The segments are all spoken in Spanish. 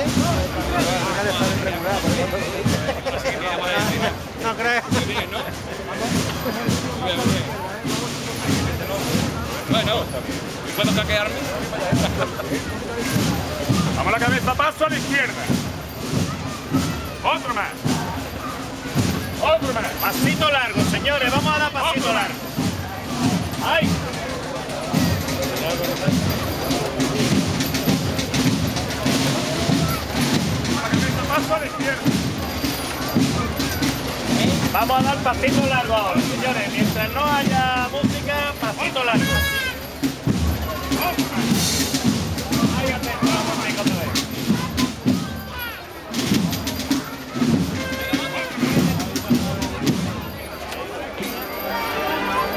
¿eh? No creo. Bueno, ¿puedo caquearme? Vamos a la cabeza, paso a la izquierda. Otro más. Otro más. Pasito largo, señores, vamos a dar pasito largo. ¡Ay! Paso a la izquierda. Vamos a dar pasito largo ahora, señores. Mientras no haya música, pasito largo. Ahí atento a la música otra vez.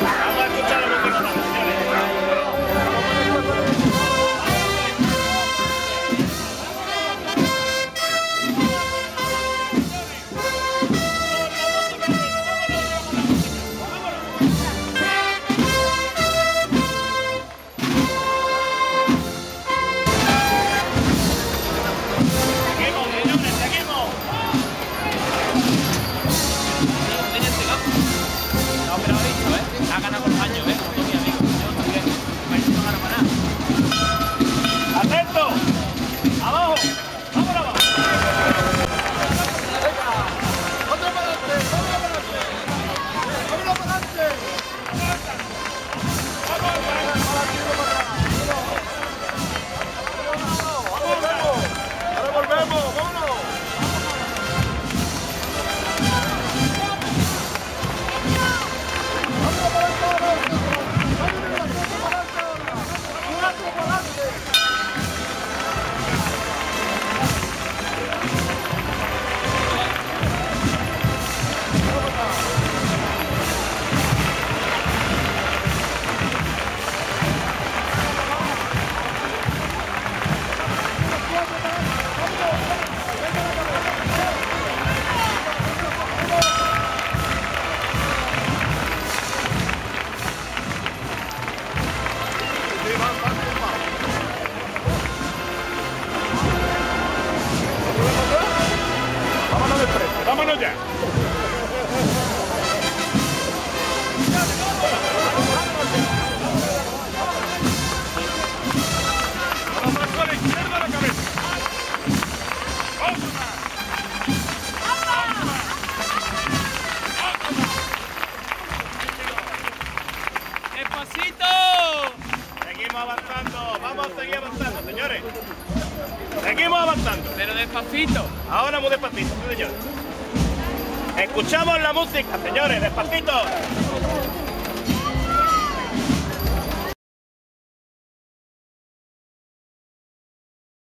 Vamos a escuchar la música otra vez, señores. Ha ganado los años, como todos mis amigos. Yo también. Parece que no gano para nada. ¡Atento! ¡Abajo! ¡Vámonos abajo! ¡Otra para adelante! ¡Otra para adelante! ¡Vámonos para adelante! ¡Ahora volvemos! ¡Vámonos! Vámonos de frente. Vámonos ya. Paso a la izquierda la cabeza. Otro más. ¡Despacito! Seguimos avanzando. Vamos a seguir avanzando, señores. Seguimos avanzando. Pero despacito. Ahora muy despacito, señores. Escuchamos la música, señores, despacito.